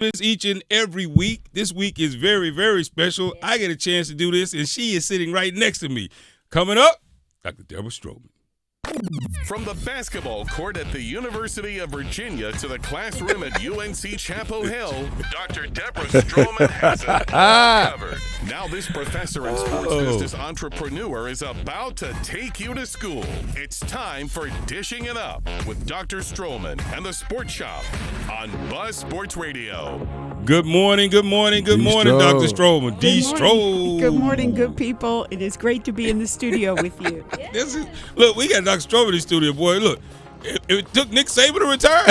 this each and every week. This week is very, very special. I get a chance to do this, and she is sitting right next to me. Coming up, Dr. Deborah Stroman. From the basketball court at the University of Virginia to the classroom at UNC Chapel Hill, Dr. Deborah Stroman has it all covered. Now this professor and sports business entrepreneur is about to take you to school. It's time for Dishing It Up with Dr. Stroman and the Sports Shop on Buzz Sports Radio. Good morning, Dr. Stroman. Good morning, good people. It is great to be in the studio with you. Look, we got Dr. Stroman in the studio, boy. Look, it took Nick Saban to retire.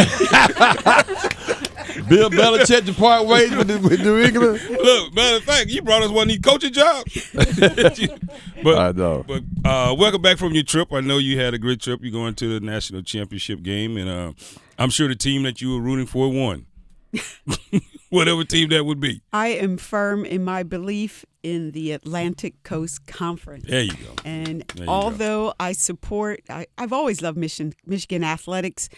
Bill Belichick to part ways with New England. Look, matter of fact, you brought us one of these coaching jobs. I know. But welcome back from your trip. I know you had a great trip. You're going to the national championship game, and I'm sure the team that you were rooting for won. Whatever team that would be. I am firm in my belief in the Atlantic Coast Conference. There you go. And although I support, I've always loved Michigan athletics,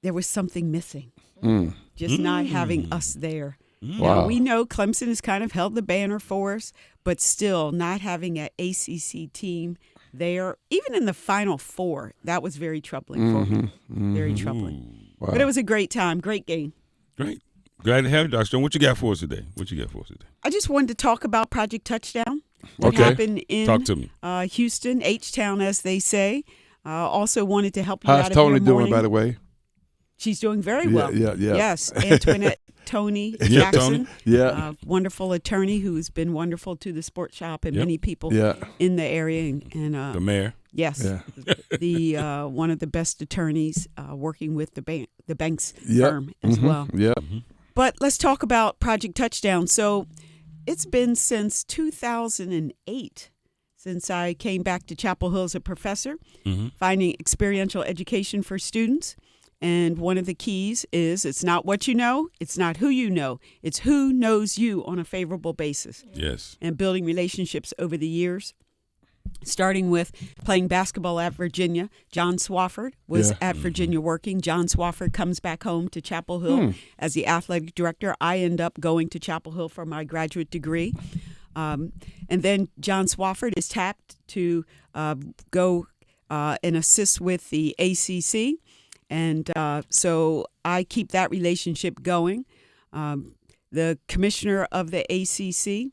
there was something missing. Just not having us there. Wow. Now, we know Clemson has kind of held the banner for us, but still not having an ACC team there, even in the Final Four, that was very troubling for me. Very troubling. Wow. But it was a great time, great game. Great. Glad to have you, Dr. Stone. What you got for us today? I just wanted to talk about Project Touchdown. What Okay. happened in Talk to me. Houston, H-Town, as they say. Also wanted to help you out How's of Tony your doing, morning. by the way? She's doing very well. Yeah. Yes, Antoinette Tony Yeah, Jackson. Tony. Yeah. Wonderful attorney who's been wonderful to the sports shop and many people Yeah. in the area. And The mayor. yes, Yeah. the one of the best attorneys working with the Banks Yep. firm as well. Yeah. But let's talk about Project Touchdown. So it's been since 2008 since I came back to Chapel Hill as a professor, finding experiential education for students. And one of the keys is it's not what you know, it's not who you know, it's who knows you on a favorable basis. Yes. And building relationships over the years. Starting with playing basketball at Virginia. John Swafford was at Virginia working. John Swafford comes back home to Chapel Hill as the athletic director. I end up going to Chapel Hill for my graduate degree. And then John Swafford is tapped to go and assist with the ACC. And so I keep that relationship going. The commissioner of the ACC,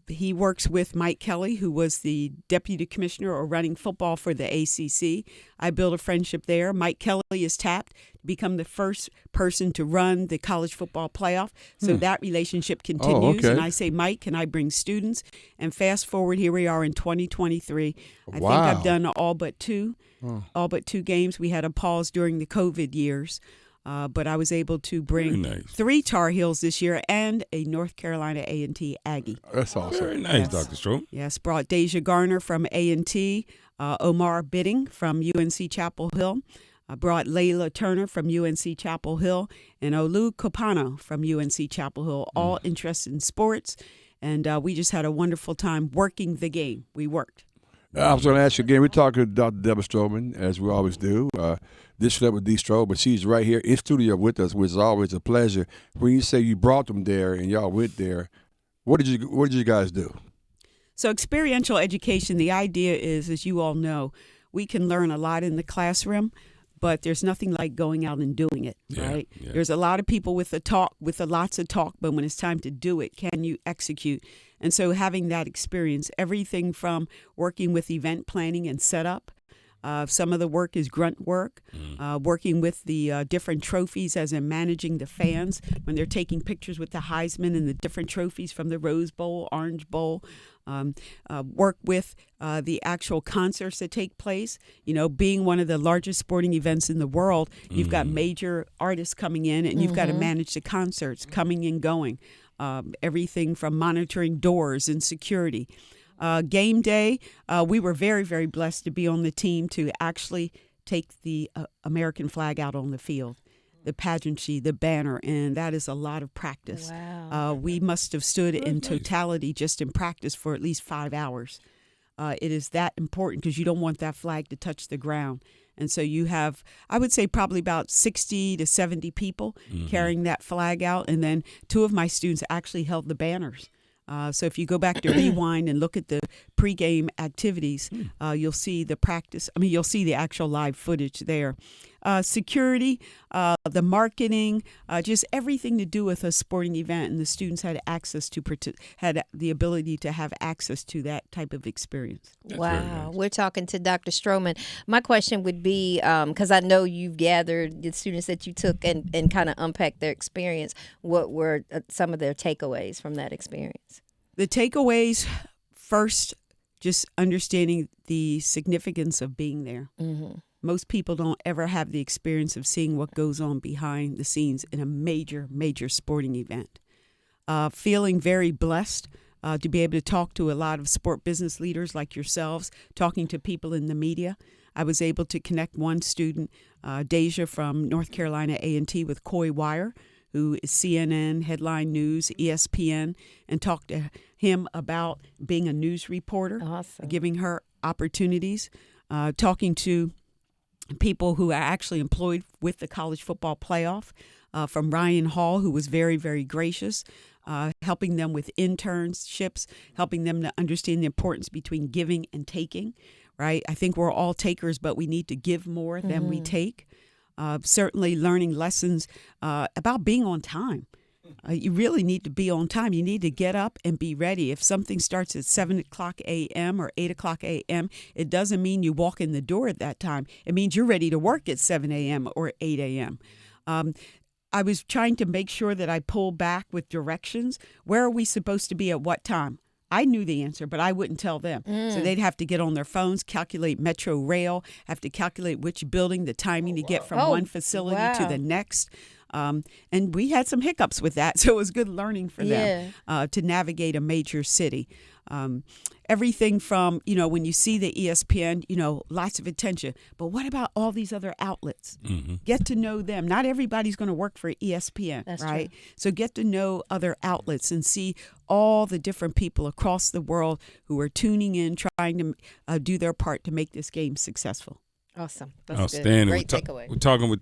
he works with Mike Kelly, who was the deputy commissioner or running football for the ACC. I built a friendship there. Mike Kelly is tapped to become the first person to run the college football playoff. So that relationship continues. okay. And I say, Mike, can I bring students? And fast forward, here we are in 2023. I think Wow. I've done all but two games. We had a pause during the COVID years. But I was able to bring Very nice. 3 Tar Heels this year and a North Carolina A&T Aggie. That's awesome. Very nice, Dr. Stroman. Yes, brought Deja Garner from A&T, Omar Bidding from UNC Chapel Hill. I brought Layla Turner from UNC Chapel Hill and Olu Kopano from UNC Chapel Hill, all interested in sports. And we just had a wonderful time working the game. We worked. I was going to ask you again. We're talking to Dr. Deborah Stroman, as we always do. This is with D. Stroman, but she's right here in studio with us, which is always a pleasure. When you say you brought them there and y'all went there, what did you guys do? So experiential education, the idea is, as you all know, we can learn a lot in the classroom, but there's nothing like going out and doing it, right? Yeah. There's a lot of people with lots of talk, but when it's time to do it, can you execute? And so having that experience, everything from working with event planning and setup, some of the work is grunt work, working with the different trophies as in managing the fans when they're taking pictures with the Heisman and the different trophies from the Rose Bowl, Orange Bowl, work with the actual concerts that take place. You know, being one of the largest sporting events in the world, you've got major artists coming in and you've got to manage the concerts coming and going. Everything from monitoring doors and security. Game day, we were very, very blessed to be on the team to actually take the American flag out on the field, the pageantry, the banner, and that is a lot of practice. Wow. We must have stood in totality just in practice for at least 5 hours. It is that important because you don't want that flag to touch the ground. And so you have, I would say, probably about 60 to 70 people carrying that flag out. And then 2 of my students actually held the banners. So if you go back to rewind and look at the pregame activities, you'll see the practice. I mean, you'll see the actual live footage there. Security, the marketing, just everything to do with a sporting event, and the students had had the ability to have access to that type of experience. Wow. We're talking to Dr. Stroman. My question would be, because I know you've gathered the students that you took and kind of unpacked their experience, what were some of their takeaways from that experience? The takeaways, first, just understanding the significance of being there. Mm-hmm. Most people don't ever have the experience of seeing what goes on behind the scenes in a major, major sporting event. Feeling very blessed to be able to talk to a lot of sport business leaders like yourselves, talking to people in the media. I was able to connect one student, Deja from North Carolina A&T, with Coy Wire, who is CNN, Headline News, ESPN, and talk to him about being a news reporter, giving her opportunities, talking to people who are actually employed with the college football playoff, from Ryan Hall, who was very, very gracious, helping them with internships, helping them to understand the importance between giving and taking, right? I think we're all takers, but we need to give more than we take. Certainly learning lessons about being on time. You really need to be on time. You need to get up and be ready. If something starts at 7 o'clock a.m. or 8 o'clock a.m., it doesn't mean you walk in the door at that time. It means you're ready to work at 7 a.m. or 8 a.m. I was trying to make sure that I pull back with directions. Where are we supposed to be at what time? I knew the answer, but I wouldn't tell them. So they'd have to get on their phones, calculate Metro Rail, have to calculate which building, the timing to get from one facility to the next. And we had some hiccups with that, so it was good learning for them to navigate a major city. Everything from, when you see the ESPN, lots of attention. But what about all these other outlets? Get to know them. Not everybody's going to work for ESPN, That's right? true. So get to know other outlets and see all the different people across the world who are tuning in, trying to do their part to make this game successful. Awesome. That's Outstanding. good. Great takeaway. We're talking with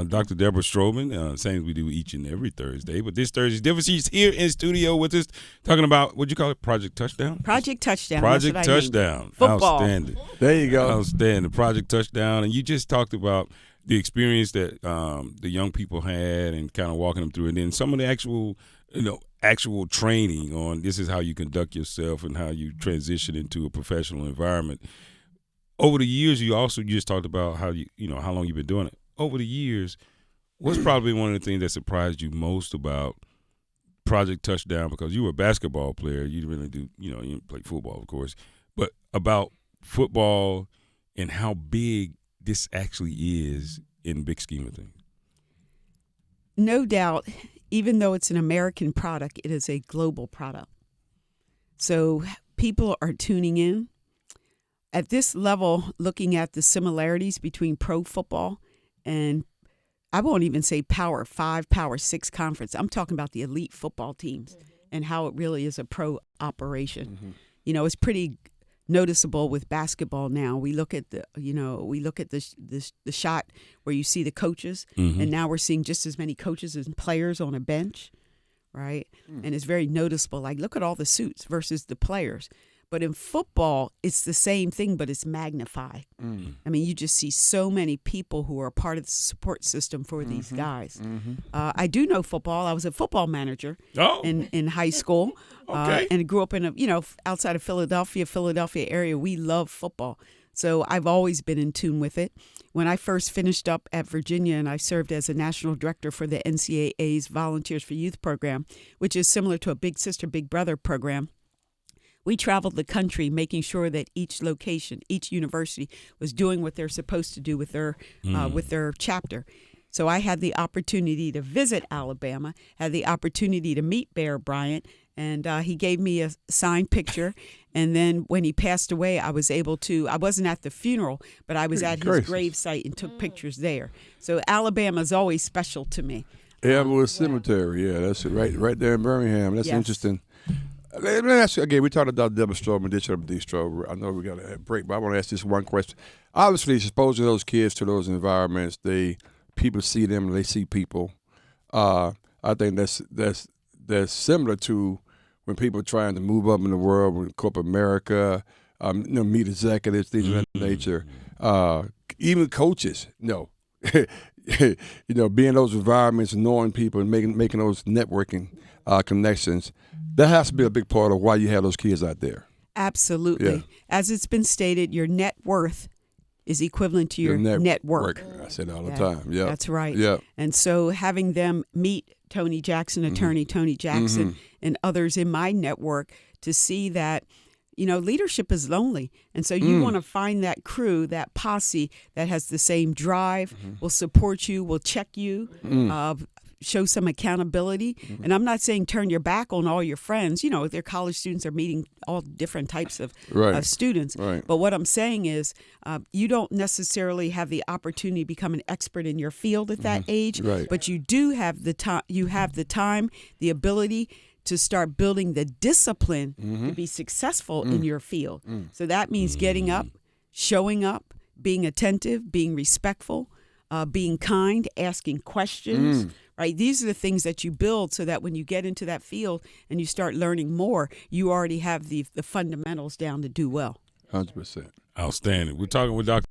Dr. Deborah Stroman, same as we do each and every Thursday. But this Thursday, Deborah, she's here in studio with us talking about, what'd you call it, Project Touchdown? Project Touchdown. Project That's what I Touchdown. named it. Football. Outstanding. There you go. Outstanding. Project Touchdown. And you just talked about the experience that the young people had and kind of walking them through. And then some of the actual training on this is how you conduct yourself and how you transition into a professional environment. Over the years, you just talked about how how long you've been doing it. Over the years, what's probably one of the things that surprised you most about Project Touchdown? Because you were a basketball player, you really do, you didn't play football, of course, but about football and how big this actually is in the big scheme of things. No doubt, even though it's an American product, it is a global product. So people are tuning in. At this level, looking at the similarities between pro football and I won't even say Power 5, Power 6 conference. I'm talking about the elite football teams and how it really is a pro operation. It's pretty noticeable with basketball now. We look at the shot where you see the coaches, and now we're seeing just as many coaches as players on a bench, right? And it's very noticeable. Like, look at all the suits versus the players. But in football, it's the same thing, but it's magnified. I mean, you just see so many people who are a part of the support system for these guys. I do know football. I was a football manager in high school, and grew up in outside of Philadelphia area. We love football. So I've always been in tune with it. When I first finished up at Virginia and I served as a national director for the NCAA's Volunteers for Youth program, which is similar to a Big Sister, Big Brother program, we traveled the country making sure that each location, each university was doing what they're supposed to do with their chapter. So I had the opportunity to visit Alabama, had the opportunity to meet Bear Bryant, and he gave me a signed picture. And then when he passed away, I wasn't at the funeral, but I was at his gravesite and took pictures there. So Alabama's always special to me. Elmwood Cemetery, yeah, that's right there in Birmingham. That's interesting. Let me ask you again. We talked about Deborah Stroman, DishinItUp, Distro. I know we got a break, but I want to ask this one question. Obviously, exposing those kids to those environments, people see them, they see people. I think that's similar to when people are trying to move up in the world, with corporate America, meet executives, things of that nature. Even coaches, being in those environments, knowing people, and making those networking connections. That has to be a big part of why you have those kids out there. Absolutely. Yeah. As it's been stated, your net worth is equivalent to your network. I say that all the time. Yeah, that's right. Yeah, and so having them meet Tony Jackson, attorney Tony Jackson, and others in my network to see that, leadership is lonely. And so you want to find that crew, that posse that has the same drive, will support you, will check you, show some accountability. And I'm not saying turn your back on all your friends. Their college students are meeting all different types of students. Right. But what I'm saying is you don't necessarily have the opportunity to become an expert in your field at that age, but you do have the time. You have the time, the ability to start building the discipline to be successful in your field. So that means getting up, showing up, being attentive, being respectful, being kind, asking questions, right? These are the things that you build so that when you get into that field and you start learning more, you already have the fundamentals down to do well. 100%. Outstanding. We're talking with Dr.